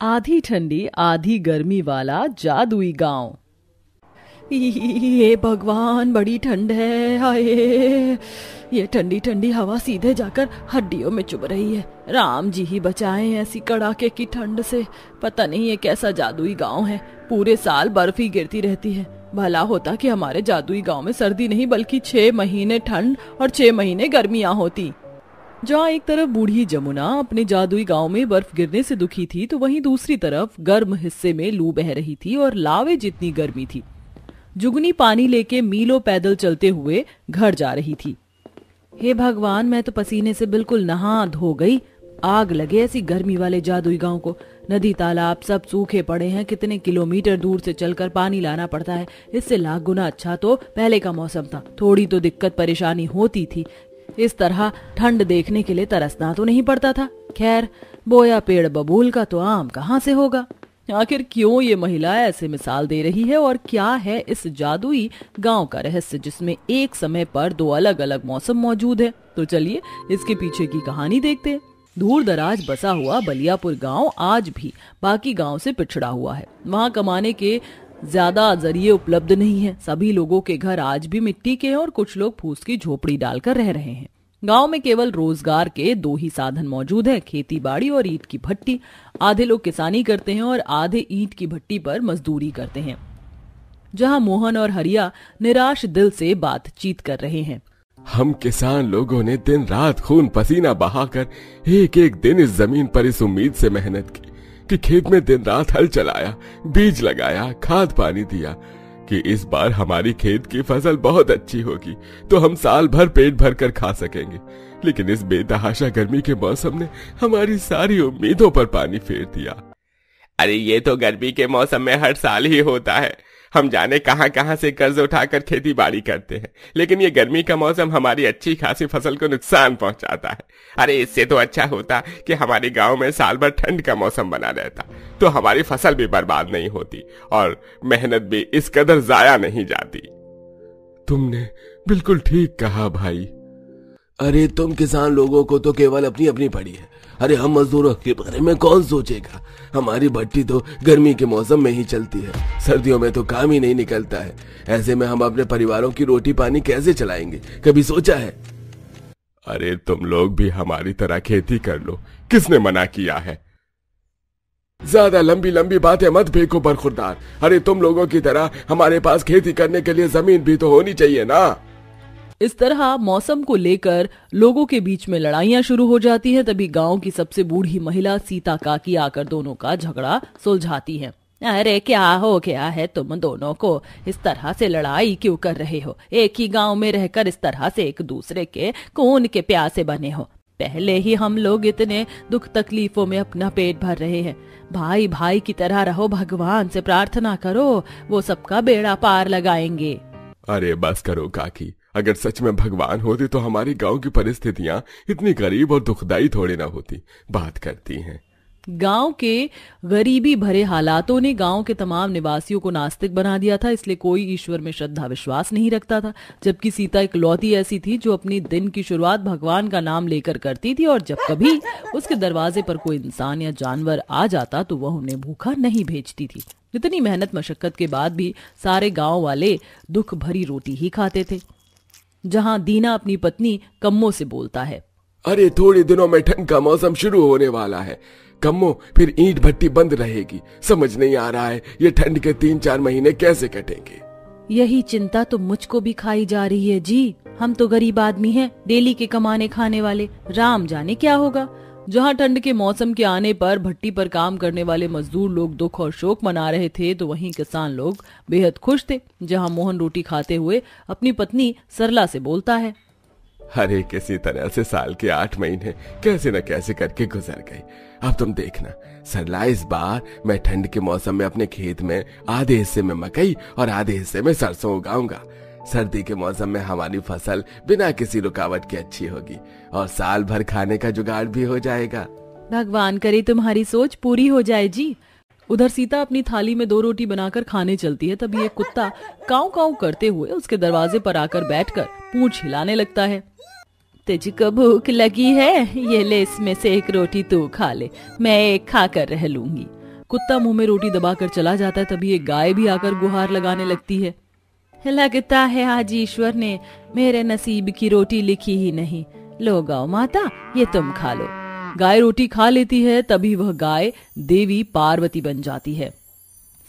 आधी ठंडी आधी गर्मी वाला जादुई गांव। ये भगवान, बड़ी ठंड है। हाय, ये ठंडी ठंडी हवा सीधे जाकर हड्डियों में चुभ रही है। राम जी ही बचाएं ऐसी कड़ाके की ठंड से। पता नहीं ये कैसा जादुई गांव है, पूरे साल बर्फ ही गिरती रहती है। भला होता कि हमारे जादुई गांव में सर्दी नहीं बल्कि 6 महीने ठंड और 6 महीने गर्मियां होती। जहाँ एक तरफ बूढ़ी जमुना अपने जादुई गांव में बर्फ गिरने से दुखी थी, तो वहीं दूसरी तरफ गर्म हिस्से में लू बह रही थी और लावे जितनी गर्मी थी। जुगनी पानी लेके मीलों पैदल चलते हुए घर जा रही थी। हे भगवान, मैं तो पसीने से बिल्कुल नहा धो गई। आग लगे ऐसी गर्मी वाले जादुई गांव को। नदी तालाब सब सूखे पड़े हैं, कितने किलोमीटर दूर से चलकर पानी लाना पड़ता है। इससे लाख गुना अच्छा तो पहले का मौसम था, थोड़ी तो दिक्कत परेशानी होती थी। इस तरह ठंड देखने के लिए तरसना तो नहीं पड़ता था। खैर, बोया पेड़ बबूल का तो आम कहाँ से होगा। आखिर क्यों ये महिला ऐसे मिसाल दे रही है और क्या है इस जादुई गांव का रहस्य जिसमें एक समय पर 2 अलग अलग मौसम मौजूद है। तो चलिए इसके पीछे की कहानी देखते हैं। दूर दराज बसा हुआ बलियापुर गांव आज भी बाकी गांव से पिछड़ा हुआ है। वहां कमाने के ज्यादा जरिए उपलब्ध नहीं है। सभी लोगों के घर आज भी मिट्टी के हैं और कुछ लोग फूस की झोपड़ी डालकर रह रहे हैं। गांव में केवल रोजगार के 2 ही साधन मौजूद हैं, खेती बाड़ी और ईंट की भट्टी। आधे लोग किसानी करते हैं और आधे ईंट की भट्टी पर मजदूरी करते हैं। जहां मोहन और हरिया निराश दिल से बातचीत कर रहे हैं। हम किसान लोगों ने दिन रात खून पसीना बहाकर एक एक दिन इस जमीन पर इस उम्मीद से मेहनत की कि खेत में दिन रात हल चलाया, बीज लगाया, खाद पानी दिया कि इस बार हमारी खेत की फसल बहुत अच्छी होगी तो हम साल भर पेट भर कर खा सकेंगे। लेकिन इस बेतहाशा गर्मी के मौसम ने हमारी सारी उम्मीदों पर पानी फेर दिया। अरे ये तो गर्मी के मौसम में हर साल ही होता है। हम जाने कहां कहां से कर्ज उठाकर खेती बाड़ी करते हैं, लेकिन ये गर्मी का मौसम हमारी अच्छी खासी फसल को नुकसान पहुंचाता है। अरे इससे तो अच्छा होता कि हमारे गांव में साल भर ठंड का मौसम बना रहता, तो हमारी फसल भी बर्बाद नहीं होती और मेहनत भी इस कदर जाया नहीं जाती। तुमने बिल्कुल ठीक कहा भाई। अरे तुम किसान लोगों को तो केवल अपनी अपनी पड़ी है। अरे हम मजदूरों के बारे में कौन सोचेगा। हमारी भट्टी तो गर्मी के मौसम में ही चलती है, सर्दियों में तो काम ही नहीं निकलता है। ऐसे में हम अपने परिवारों की रोटी पानी कैसे चलाएंगे, कभी सोचा है? अरे तुम लोग भी हमारी तरह खेती कर लो, किसने मना किया है? ज्यादा लंबी लंबी बातें मत फेंको बरखुरदार। अरे तुम लोगों की तरह हमारे पास खेती करने के लिए जमीन भी तो होनी चाहिए ना। इस तरह मौसम को लेकर लोगों के बीच में लड़ाइयां शुरू हो जाती हैं। तभी गांव की सबसे बूढ़ी महिला सीता काकी आकर दोनों का झगड़ा सुलझाती है। अरे क्या हो गया है तुम दोनों को? इस तरह से लड़ाई क्यों कर रहे हो? एक ही गांव में रहकर इस तरह से एक दूसरे के खून के प्यासे बने हो। पहले ही हम लोग इतने दुख तकलीफों में अपना पेट भर रहे हैं। भाई भाई की तरह रहो, भगवान से प्रार्थना करो, वो सबका बेड़ा पार लगाएंगे। अरे बस करो काकी, अगर सच में भगवान होते तो हमारे गांव की परिस्थितियां इतनी गरीब और दुखदाई थोड़ी ना होती। बात करती हैं। गांव के गरीबी भरे हालातों ने गांव के तमाम निवासियों को नास्तिक बना दिया था, इसलिए कोई ईश्वर में श्रद्धा विश्वास नहीं रखता था। जबकि सीता इकलौती ऐसी थी जो अपनी दिन की शुरुआत भगवान का नाम लेकर करती थी, और जब कभी उसके दरवाजे पर कोई इंसान या जानवर आ जाता तो वह उन्हें भूखा नहीं भेजती थी। इतनी मेहनत मशक्कत के बाद भी सारे गाँव वाले दुख भरी रोटी ही खाते थे। जहां दीना अपनी पत्नी कम्मो से बोलता है, अरे थोड़े दिनों में ठंड का मौसम शुरू होने वाला है कम्मो, फिर ईंट भट्टी बंद रहेगी। समझ नहीं आ रहा है ये ठंड के 3-4 महीने कैसे कटेंगे। यही चिंता तो मुझको भी खाई जा रही है जी। हम तो गरीब आदमी हैं, डेली के कमाने खाने वाले। राम जाने क्या होगा। जहां ठंड के मौसम के आने पर भट्टी पर काम करने वाले मजदूर लोग दुख और शोक मना रहे थे, तो वहीं किसान लोग बेहद खुश थे। जहां मोहन रोटी खाते हुए अपनी पत्नी सरला से बोलता है, अरे किसी तरह से साल के 8 महीने कैसे न कैसे करके गुजर गए। अब तुम देखना सरला, इस बार मैं ठंड के मौसम में अपने खेत में आधे हिस्से में मकई और आधे हिस्से में सरसों उगाऊंगा। सर्दी के मौसम में हमारी फसल बिना किसी रुकावट के अच्छी होगी और साल भर खाने का जुगाड़ भी हो जाएगा। भगवान करे तुम्हारी सोच पूरी हो जाए जी। उधर सीता अपनी थाली में 2 रोटी बनाकर खाने चलती है। तभी एक कुत्ता काऊ काऊ करते हुए उसके दरवाजे पर आकर बैठकर पूंछ हिलाने लगता है। तुझको भूख लगी है? ये ले, इसमें से एक रोटी तू खा ले, मैं एक खाकर रह लूंगी। कुत्ता मुंह में रोटी दबाकर चला जाता है तभी एक गाय भी आकर गुहार लगाने लगती है। लगता है आज ईश्वर ने मेरे नसीब की रोटी लिखी ही नहीं। लो गौ माता, ये तुम खा लो। गाय रोटी खा लेती है तभी वह गाय देवी पार्वती बन जाती है।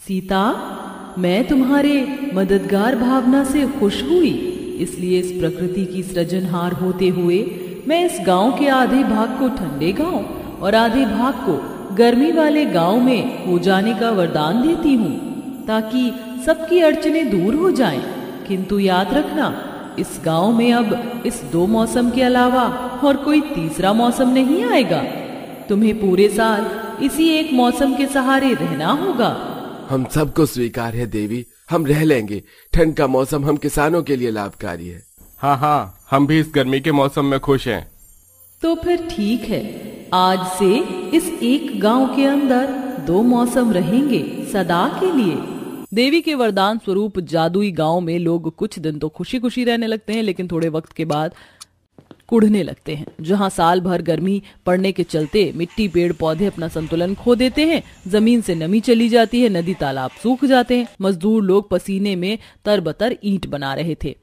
सीता, मैं तुम्हारे मददगार भावना से खुश हुई, इसलिए इस प्रकृति की सृजनहार होते हुए मैं इस गांव के आधे भाग को ठंडे गांव और आधे भाग को गर्मी वाले गांव में हो जाने का वरदान देती हूँ, ताकि सबकी अड़चने दूर हो जाएं। किंतु याद रखना, इस गांव में अब इस 2 मौसम के अलावा और कोई तीसरा मौसम नहीं आएगा। तुम्हें पूरे साल इसी एक मौसम के सहारे रहना होगा। हम सबको स्वीकार है देवी, हम रह लेंगे। ठंड का मौसम हम किसानों के लिए लाभकारी है। हाँ, हम भी इस गर्मी के मौसम में खुश हैं। तो फिर ठीक है, आज से इस एक गांव के अंदर 2 मौसम रहेंगे सदा के लिए। देवी के वरदान स्वरूप जादुई गांव में लोग कुछ दिन तो खुशी खुशी रहने लगते हैं, लेकिन थोड़े वक्त के बाद कुढ़ने लगते हैं। जहां साल भर गर्मी पड़ने के चलते मिट्टी पेड़ पौधे अपना संतुलन खो देते हैं, जमीन से नमी चली जाती है, नदी तालाब सूख जाते हैं, मजदूर लोग पसीने में तरबतर ईंट बना रहे थे।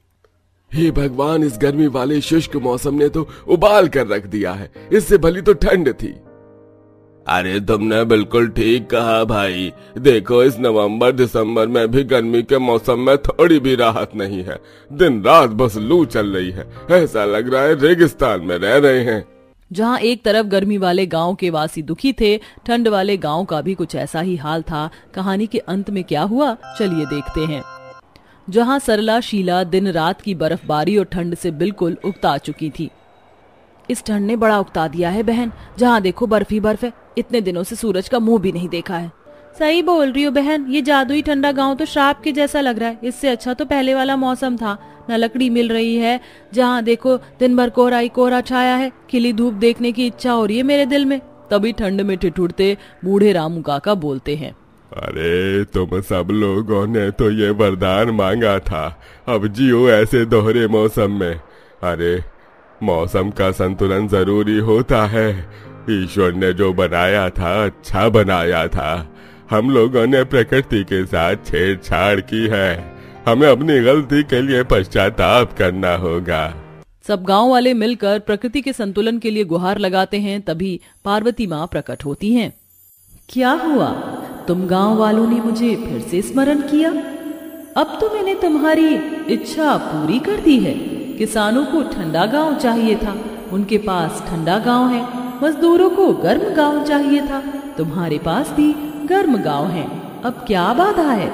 हे भगवान, इस गर्मी वाले शुष्क मौसम ने तो उबाल कर रख दिया है। इससे भली तो ठंड थी। अरे तुमने बिल्कुल ठीक कहा भाई। देखो, इस नवंबर दिसंबर में भी गर्मी के मौसम में थोड़ी भी राहत नहीं है। दिन रात बस लू चल रही है। ऐसा लग रहा है रेगिस्तान में रह रहे हैं। जहाँ एक तरफ गर्मी वाले गांव के वासी दुखी थे, ठंड वाले गांव का भी कुछ ऐसा ही हाल था। कहानी के अंत में क्या हुआ, चलिए देखते हैं। जहाँ सरला शीला दिन रात की बर्फबारी और ठंड से बिल्कुल उकता चुकी थी। इस ठंड ने बड़ा उकता दिया है बहन, जहाँ देखो बर्फ ही बर्फ है। इतने दिनों से सूरज का मुंह भी नहीं देखा है। सही बोल रही हो बहन, ये जादुई ठंडा गांव तो श्राप के जैसा लग रहा है। इससे अच्छा तो पहले वाला मौसम था। न लकड़ी मिल रही है, जहाँ देखो दिन भर कोहरा ही कोहरा छाया है। खिली धूप देखने की इच्छा हो रही है मेरे दिल में। तभी ठंड में ठिठुरते बूढ़े रामू काका बोलते हैं, अरे तुम सब लोगों ने तो ये वरदान मांगा था, अब जियो ऐसे दोहरे मौसम में। अरे मौसम का संतुलन जरूरी होता है। ईश्वर ने जो बनाया था अच्छा बनाया था। हम लोगों ने प्रकृति के साथ छेड़छाड़ की है। हमें अपनी गलती के लिए पश्चाताप करना होगा। सब गांव वाले मिलकर प्रकृति के संतुलन के लिए गुहार लगाते हैं। तभी पार्वती माँ प्रकट होती हैं। क्या हुआ, तुम गांव वालों ने मुझे फिर से स्मरण किया? अब तो मैंने तुम्हारी इच्छा पूरी कर दी है। किसानों को ठंडा गांव चाहिए था, उनके पास ठंडा गांव है। मजदूरों को गर्म गांव चाहिए था, तुम्हारे पास भी गर्म गांव है। अब क्या बाधा है?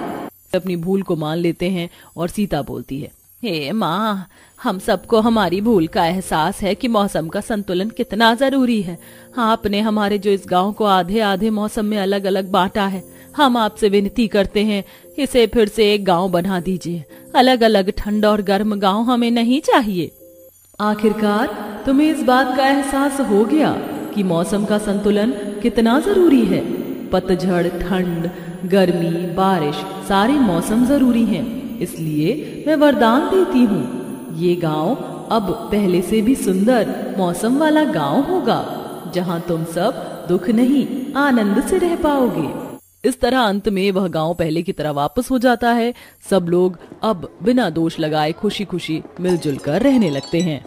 अपनी भूल को मान लेते हैं और सीता बोलती है, हे माँ, हम सबको हमारी भूल का एहसास है कि मौसम का संतुलन कितना जरूरी है। आपने हमारे जो इस गांव को आधे आधे मौसम में अलग अलग बांटा है, हम आपसे विनती करते हैं इसे फिर से एक गांव बना दीजिए। अलग अलग ठंड और गर्म गांव हमें नहीं चाहिए। आखिरकार तुम्हें इस बात का एहसास हो गया कि मौसम का संतुलन कितना जरूरी है। पतझड़, ठंड, गर्मी, बारिश, सारे मौसम जरूरी हैं। इसलिए मैं वरदान देती हूँ, ये गांव अब पहले से भी सुंदर मौसम वाला गांव होगा, जहाँ तुम सब दुख नहीं आनंद से रह पाओगे। इस तरह अंत में वह गांव पहले की तरह वापस हो जाता है। सब लोग अब बिना दोष लगाए खुशी खुशी मिलजुल कर रहने लगते हैं।